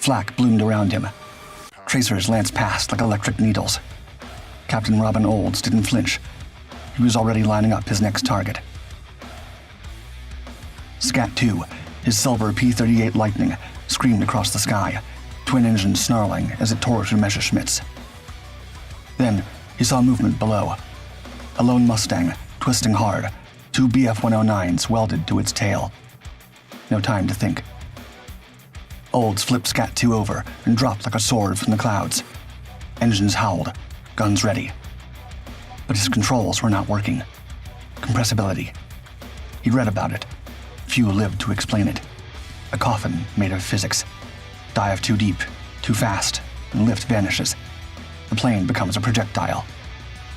Flak bloomed around him. Tracers lanced past like electric needles. Captain Robin Olds didn't flinch. He was already lining up his next target. Scat II, his silver P-38 Lightning, screamed across the sky, twin engines snarling as it tore through Messerschmitts. Then he saw movement below. A lone Mustang, twisting hard, 2 BF-109s welded to its tail. No time to think. Olds flipped Scat II over and dropped like a sword from the clouds. Engines howled, guns ready. But his controls were not working. Compressibility. He'd read about it. Few lived to explain it. A coffin made of physics. Dive too deep, too fast, and lift vanishes. The plane becomes a projectile.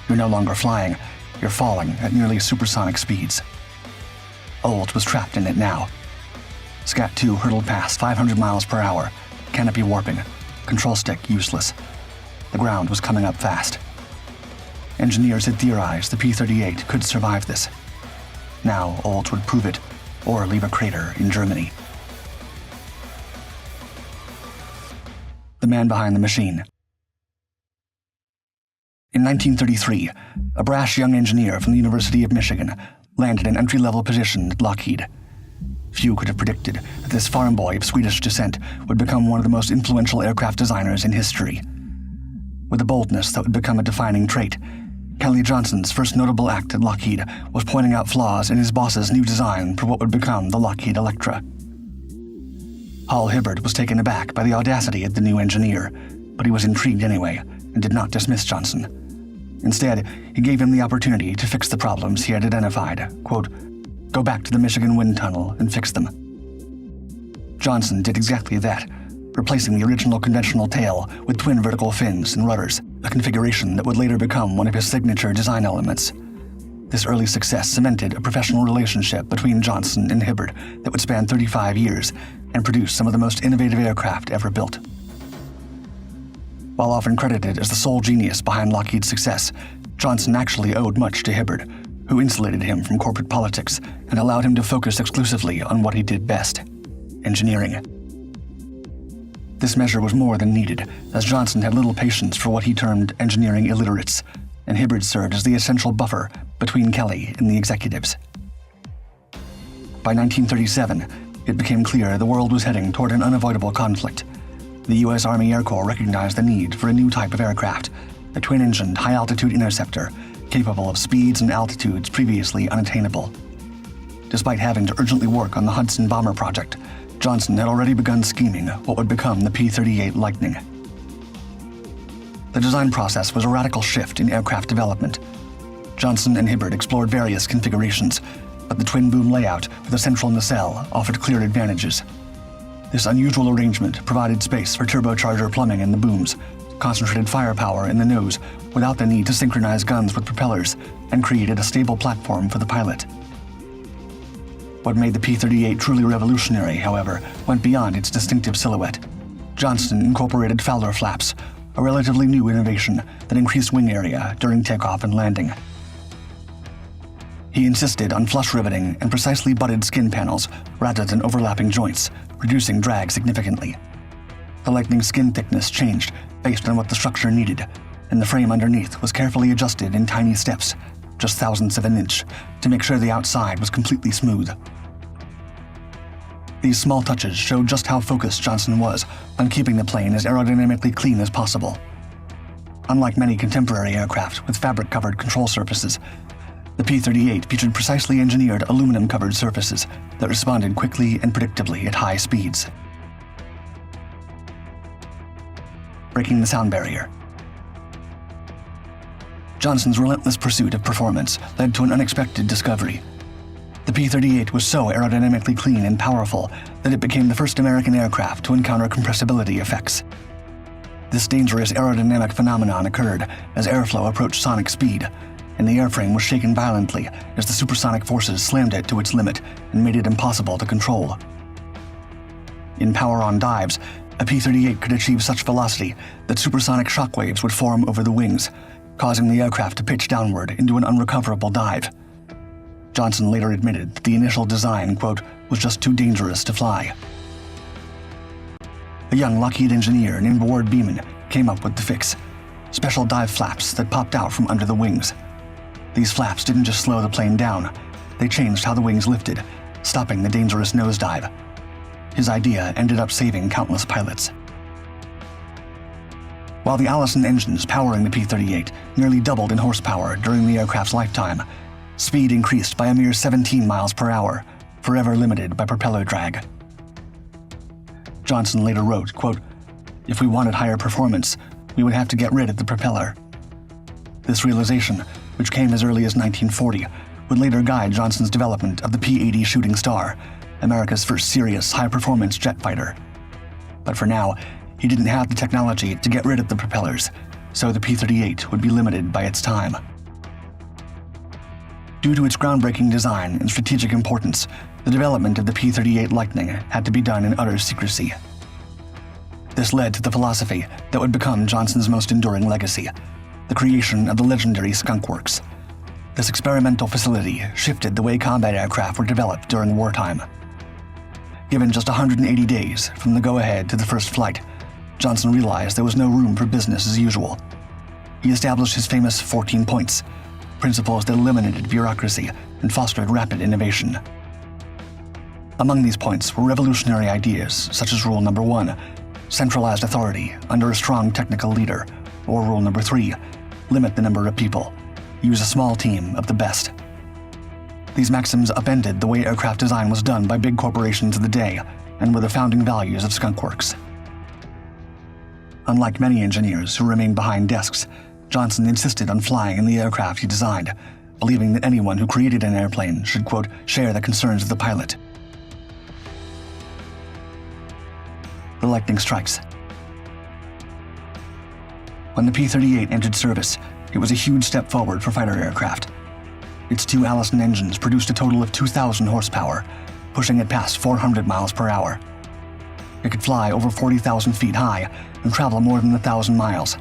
You're no longer flying, you're falling at nearly supersonic speeds. Olds was trapped in it now. Scat II hurtled past 500 miles per hour, canopy warping, control stick useless. The ground was coming up fast. Engineers had theorized the P-38 could survive this. Now Olds would prove it, or leave a crater in Germany. The man behind the machine. In 1933, a brash young engineer from the University of Michigan landed an entry-level position at Lockheed. Few could have predicted that this farm boy of Swedish descent would become one of the most influential aircraft designers in history. With a boldness that would become a defining trait, Kelly Johnson's first notable act at Lockheed was pointing out flaws in his boss's new design for what would become the Lockheed Electra. Hall Hibbard was taken aback by the audacity of the new engineer, but he was intrigued anyway and did not dismiss Johnson. Instead, he gave him the opportunity to fix the problems he had identified, quote, "Go back to the Michigan wind tunnel and fix them." Johnson did exactly that, replacing the original conventional tail with twin vertical fins and rudders, a configuration that would later become one of his signature design elements. This early success cemented a professional relationship between Johnson and Hibbard that would span 35 years and produce some of the most innovative aircraft ever built. While often credited as the sole genius behind Lockheed's success, Johnson actually owed much to Hibbard, who insulated him from corporate politics and allowed him to focus exclusively on what he did best: engineering. This measure was more than needed, as Johnson had little patience for what he termed engineering illiterates, and Hibbard served as the essential buffer between Kelly and the executives. By 1937, it became clear the world was heading toward an unavoidable conflict. The U.S. Army Air Corps recognized the need for a new type of aircraft, a twin-engined high-altitude interceptor capable of speeds and altitudes previously unattainable. Despite having to urgently work on the Hudson Bomber project, Johnson had already begun scheming what would become the P-38 Lightning. The design process was a radical shift in aircraft development. Johnson and Hibbard explored various configurations, but the twin-boom layout with a central nacelle offered clear advantages. This unusual arrangement provided space for turbocharger plumbing in the booms, concentrated firepower in the nose without the need to synchronize guns with propellers, and created a stable platform for the pilot. What made the P-38 truly revolutionary, however, went beyond its distinctive silhouette. Johnson incorporated Fowler flaps, a relatively new innovation that increased wing area during takeoff and landing. He insisted on flush riveting and precisely butted skin panels rather than overlapping joints, reducing drag significantly. The Lightning's skin thickness changed based on what the structure needed, and the frame underneath was carefully adjusted in tiny steps, just thousandths of an inch, to make sure the outside was completely smooth. These small touches showed just how focused Johnson was on keeping the plane as aerodynamically clean as possible. Unlike many contemporary aircraft with fabric-covered control surfaces, the P-38 featured precisely engineered aluminum-covered surfaces that responded quickly and predictably at high speeds. Breaking the sound barrier. Johnson's relentless pursuit of performance led to an unexpected discovery. The P-38 was so aerodynamically clean and powerful that it became the first American aircraft to encounter compressibility effects. This dangerous aerodynamic phenomenon occurred as airflow approached sonic speed, and the airframe was shaken violently as the supersonic forces slammed it to its limit and made it impossible to control. In power-on dives, a P-38 could achieve such velocity that supersonic shockwaves would form over the wings, causing the aircraft to pitch downward into an unrecoverable dive. Johnson later admitted that the initial design, quote, was just too dangerous to fly. a young Lockheed engineer named Ward Beeman came up with the fix: special dive flaps that popped out from under the wings. These flaps didn't just slow the plane down, they changed how the wings lifted, stopping the dangerous nosedive. His idea ended up saving countless pilots. While the Allison engines powering the P-38 nearly doubled in horsepower during the aircraft's lifetime, speed increased by a mere 17 miles per hour, forever limited by propeller drag. Johnson later wrote, quote, "If we wanted higher performance, we would have to get rid of the propeller." This realization, which came as early as 1940, would later guide Johnson's development of the P-80 Shooting Star, America's first serious high-performance jet fighter. But for now, he didn't have the technology to get rid of the propellers, so the P-38 would be limited by its time. Due to its groundbreaking design and strategic importance, the development of the P-38 Lightning had to be done in utter secrecy. This led to the philosophy that would become Johnson's most enduring legacy: the creation of the legendary Skunk Works. This experimental facility shifted the way combat aircraft were developed during wartime. Given just 180 days from the go-ahead to the first flight, Johnson realized there was no room for business as usual. He established his famous 14 points, principles that eliminated bureaucracy and fostered rapid innovation. Among these points were revolutionary ideas such as Rule Number 1, centralized authority under a strong technical leader, or Rule Number 3, limit the number of people, use a small team of the best. These maxims upended the way aircraft design was done by big corporations of the day and were the founding values of Skunk Works. Unlike many engineers who remained behind desks, Johnson insisted on flying in the aircraft he designed, believing that anyone who created an airplane should, quote, share the concerns of the pilot. The lightning strikes. When the P-38 entered service, it was a huge step forward for fighter aircraft. Its two Allison engines produced a total of 2,000 horsepower, pushing it past 400 miles per hour. It could fly over 40,000 feet high and travel more than 1,000 miles,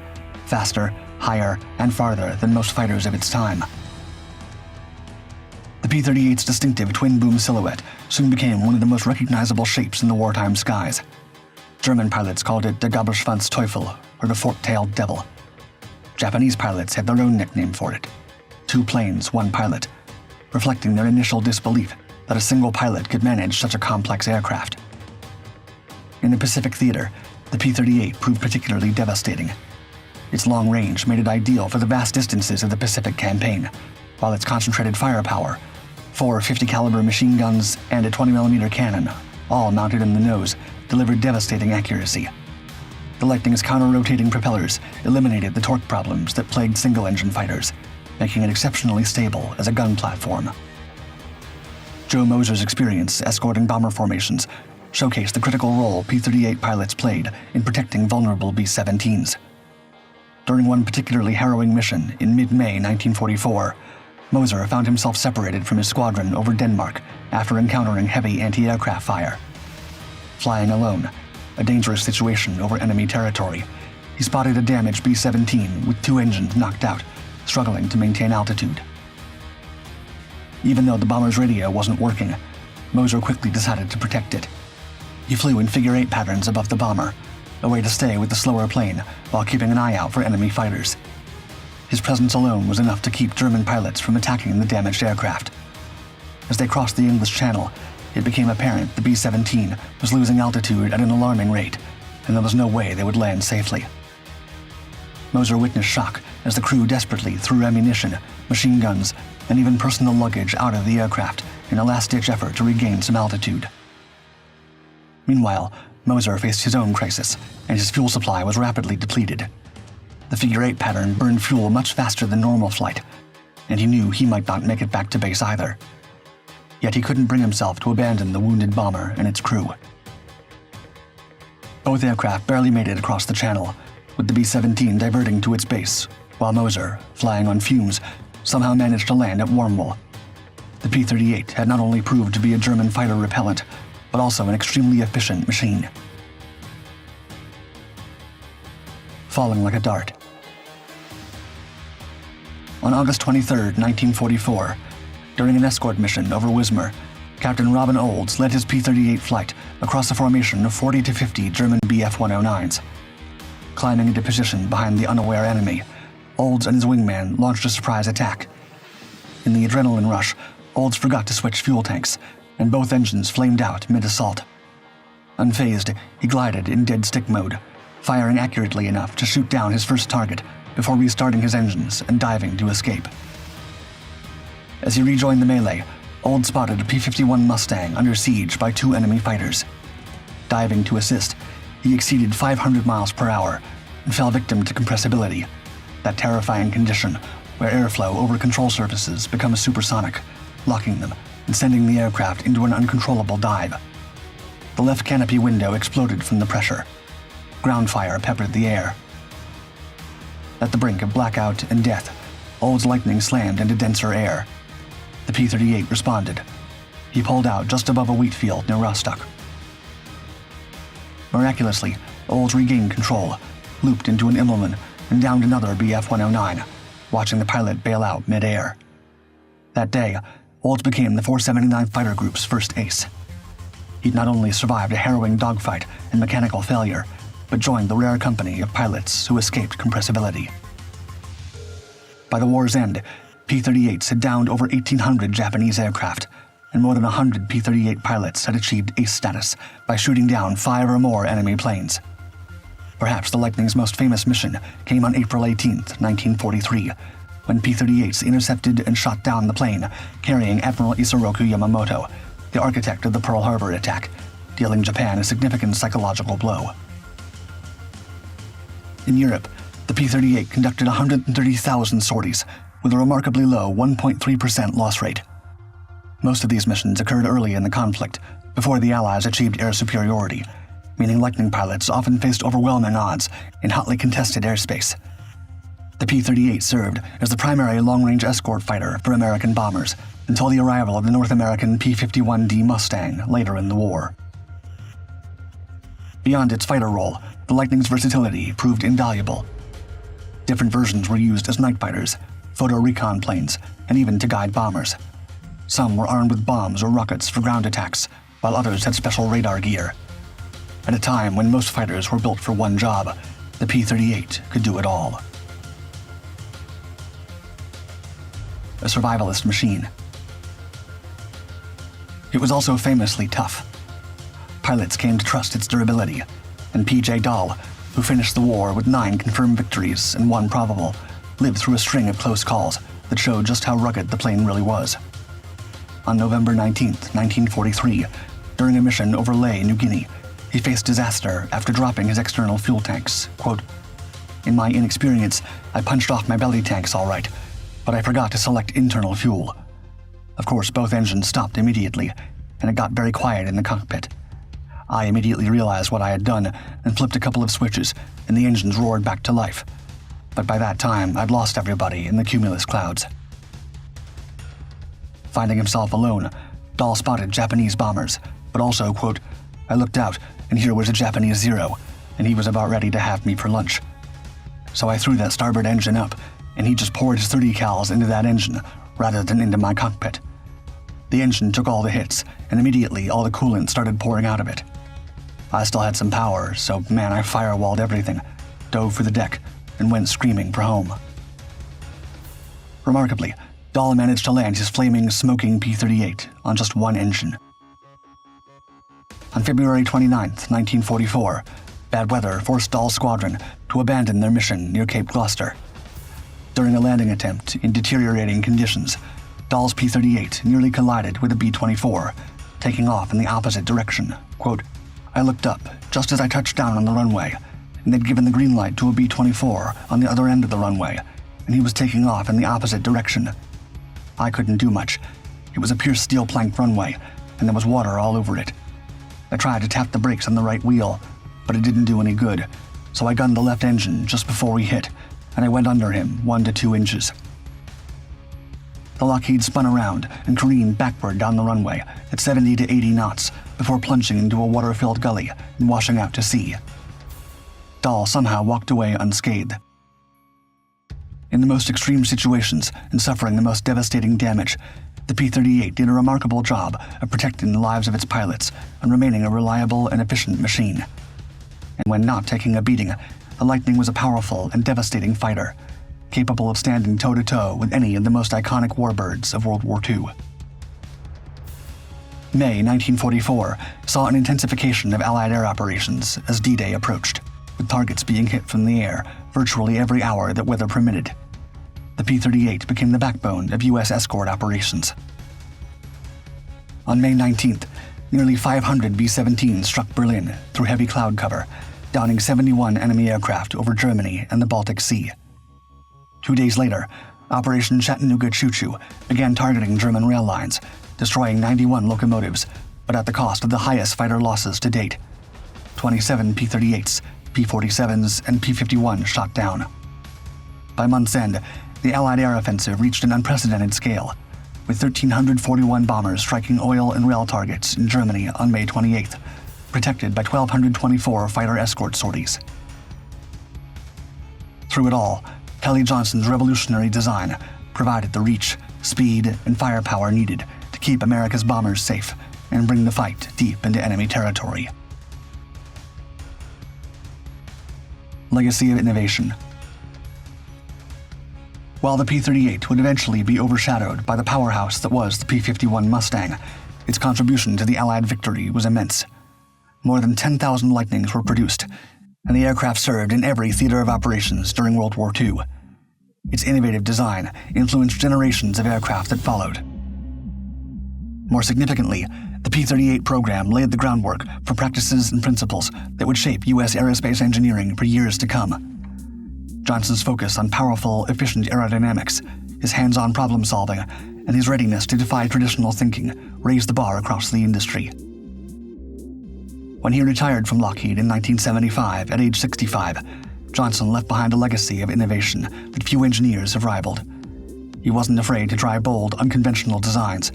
faster, higher, and farther than most fighters of its time. The P-38's distinctive twin-boom silhouette soon became one of the most recognizable shapes in the wartime skies. German pilots called it der Gabelschwanz Teufel, or the fork-tailed devil. Japanese pilots had their own nickname for it: 2 planes, 1 pilot, reflecting their initial disbelief that a single pilot could manage such a complex aircraft. In the Pacific theater, the P-38 proved particularly devastating. Its long range made it ideal for the vast distances of the Pacific campaign, while its concentrated firepower, 4 50-caliber machine guns and a 20mm cannon, all mounted in the nose, delivered devastating accuracy. The Lightning's counter-rotating propellers eliminated the torque problems that plagued single-engine fighters, making it exceptionally stable as a gun platform. Joe Moser's experience escorting bomber formations showcased the critical role P-38 pilots played in protecting vulnerable B-17s. During one particularly harrowing mission in mid-May 1944, Moser found himself separated from his squadron over Denmark after encountering heavy anti-aircraft fire. Flying alone, a dangerous situation over enemy territory, he spotted a damaged B-17 with 2 engines knocked out, struggling to maintain altitude. Even though the bomber's radio wasn't working, Moser quickly decided to protect it. He flew in figure-8 patterns above the bomber, a way to stay with the slower plane while keeping an eye out for enemy fighters. His presence alone was enough to keep German pilots from attacking the damaged aircraft. As they crossed the English Channel, it became apparent the B-17 was losing altitude at an alarming rate, and there was no way they would land safely. Moser witnessed shock as the crew desperately threw ammunition, machine guns, and even personal luggage out of the aircraft in a last-ditch effort to regain some altitude. Meanwhile, Moser faced his own crisis, and his fuel supply was rapidly depleted. The figure-8 pattern burned fuel much faster than normal flight, and he knew he might not make it back to base either. Yet he couldn't bring himself to abandon the wounded bomber and its crew. Both aircraft barely made it across the channel, with the B-17 diverting to its base, while Moser, flying on fumes, somehow managed to land at Wormwood. The P-38 had not only proved to be a German fighter repellent, but also an extremely efficient machine. Falling like a dart. On August 23, 1944, during an escort mission over Wismar, Captain Robin Olds led his P-38 flight across a formation of 40 to 50 German Bf-109s. Climbing into position behind the unaware enemy, Olds and his wingman launched a surprise attack. In the adrenaline rush, Olds forgot to switch fuel tanks, and both engines flamed out mid-assault. Unfazed, he glided in dead stick mode, firing accurately enough to shoot down his first target before restarting his engines and diving to escape. As he rejoined the melee, Olds spotted a P-51 Mustang under siege by 2 enemy fighters. Diving to assist, he exceeded 500 miles per hour and fell victim to compressibility, that terrifying condition where airflow over control surfaces becomes supersonic, locking them and sending the aircraft into an uncontrollable dive. The left canopy window exploded from the pressure. Ground fire peppered the air. At the brink of blackout and death, Olds' lightning slammed into denser air. The P-38 responded. He pulled out just above a wheat field near Rostock. Miraculously, Olds regained control, looped into an Immelmann, and downed another Bf-109, watching the pilot bail out mid-air. That day, Olds became the 479 Fighter Group's first ace. He'd not only survived a harrowing dogfight and mechanical failure, but joined the rare company of pilots who escaped compressibility. By the war's end, P-38s had downed over 1,800 Japanese aircraft, and more than 100 P-38 pilots had achieved ace status by shooting down 5 or more enemy planes. Perhaps the Lightning's most famous mission came on April 18, 1943, when P-38s intercepted and shot down the plane carrying Admiral Isoroku Yamamoto, the architect of the Pearl Harbor attack, dealing Japan a significant psychological blow. In Europe, the P-38 conducted 130,000 sorties, with a remarkably low 1.3% loss rate. Most of these missions occurred early in the conflict, before the Allies achieved air superiority, meaning Lightning pilots often faced overwhelming odds in hotly contested airspace. The P-38 served as the primary long-range escort fighter for American bombers until the arrival of the North American P-51D Mustang later in the war. Beyond its fighter role, the Lightning's versatility proved invaluable. Different versions were used as night fighters, photo recon planes, and even to guide bombers. Some were armed with bombs or rockets for ground attacks, while others had special radar gear. At a time when most fighters were built for one job, the P-38 could do it all. A survivalist machine. It was also famously tough. Pilots came to trust its durability, and P.J. Dahl, who finished the war with 9 confirmed victories and 1 probable, lived through a string of close calls that showed just how rugged the plane really was. On November 19, 1943, during a mission over Lae, New Guinea, he faced disaster after dropping his external fuel tanks. Quote, "In my inexperience, I punched off my belly tanks all right, but I forgot to select internal fuel. Of course, both engines stopped immediately, and it got very quiet in the cockpit. I immediately realized what I had done and flipped a couple of switches, and the engines roared back to life. But by that time, I'd lost everybody in the cumulus clouds." Finding himself alone, Dahl spotted Japanese bombers, but also, quote, "I looked out, and here was a Japanese Zero, and he was about ready to have me for lunch. So I threw that starboard engine up, and he just poured his 30 cals into that engine rather than into my cockpit. The engine took all the hits, and immediately all the coolant started pouring out of it. I still had some power, so man, I firewalled everything, dove for the deck, and went screaming for home." Remarkably, Dahl managed to land his flaming, smoking P-38 on just 1 engine. On February 29, 1944, bad weather forced Dahl's squadron to abandon their mission near Cape Gloucester. During a landing attempt in deteriorating conditions, Dahl's P-38 nearly collided with a B-24, taking off in the opposite direction. Quote, "I looked up just as I touched down on the runway, and they'd given the green light to a B-24 on the other end of the runway, and he was taking off in the opposite direction. I couldn't do much. It was a pierced steel plank runway, and there was water all over it. I tried to tap the brakes on the right wheel, but it didn't do any good, so I gunned the left engine just before we hit, and I went under him 1 to 2 inches. The Lockheed spun around and careened backward down the runway at 70 to 80 knots before plunging into a water-filled gully and washing out to sea. Dahl somehow walked away unscathed. In the most extreme situations and suffering the most devastating damage, the P-38 did a remarkable job of protecting the lives of its pilots and remaining a reliable and efficient machine. And when not taking a beating, the Lightning was a powerful and devastating fighter, capable of standing toe-to-toe with any of the most iconic warbirds of World War II. May 1944 saw an intensification of Allied air operations as D-Day approached, with targets being hit from the air virtually every hour that weather permitted. The P-38 became the backbone of U.S. escort operations. On May 19th, nearly 500 B-17s struck Berlin through heavy cloud cover, downing 71 enemy aircraft over Germany and the Baltic Sea. 2 days later, Operation Chattanooga Choo-Choo began targeting German rail lines, destroying 91 locomotives, but at the cost of the highest fighter losses to date. 27 P-38s, P-47s, and P-51 shot down. By month's end, the Allied air offensive reached an unprecedented scale, with 1,341 bombers striking oil and rail targets in Germany on May 28th, protected by 1,224 fighter escort sorties. Through it all, Kelly Johnson's revolutionary design provided the reach, speed, and firepower needed to keep America's bombers safe and bring the fight deep into enemy territory. Legacy of innovation. While the P-38 would eventually be overshadowed by the powerhouse that was the P-51 Mustang, its contribution to the Allied victory was immense. More than 10,000 Lightnings were produced, and the aircraft served in every theater of operations during World War II. Its innovative design influenced generations of aircraft that followed. More significantly, the P-38 program laid the groundwork for practices and principles that would shape U.S. aerospace engineering for years to come. Johnson's focus on powerful, efficient aerodynamics, his hands-on problem-solving, and his readiness to defy traditional thinking raised the bar across the industry. When he retired from Lockheed in 1975 at age 65, Johnson left behind a legacy of innovation that few engineers have rivaled. He wasn't afraid to try bold, unconventional designs,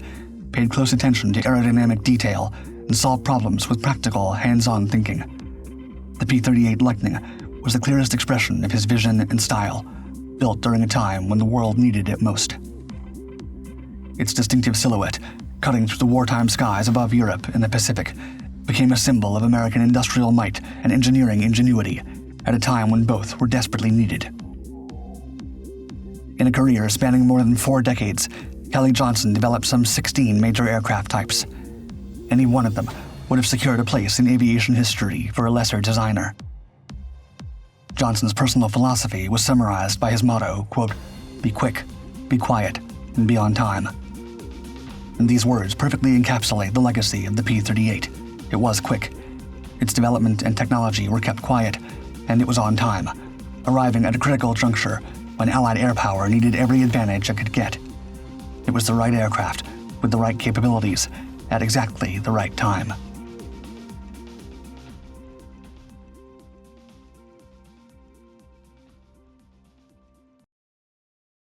paid close attention to aerodynamic detail, and solved problems with practical, hands-on thinking. The P-38 Lightning was the clearest expression of his vision and style, built during a time when the world needed it most. Its distinctive silhouette, cutting through the wartime skies above Europe and the Pacific, became a symbol of American industrial might and engineering ingenuity at a time when both were desperately needed. In a career spanning more than 4 decades, Kelly Johnson developed some 16 major aircraft types. Any one of them would have secured a place in aviation history for a lesser designer. Johnson's personal philosophy was summarized by his motto, quote, "Be quick, be quiet, and be on time." And these words perfectly encapsulate the legacy of the P-38. It was quick. Its development and technology were kept quiet, and it was on time, arriving at a critical juncture when Allied air power needed every advantage it could get. It was the right aircraft, with the right capabilities, at exactly the right time.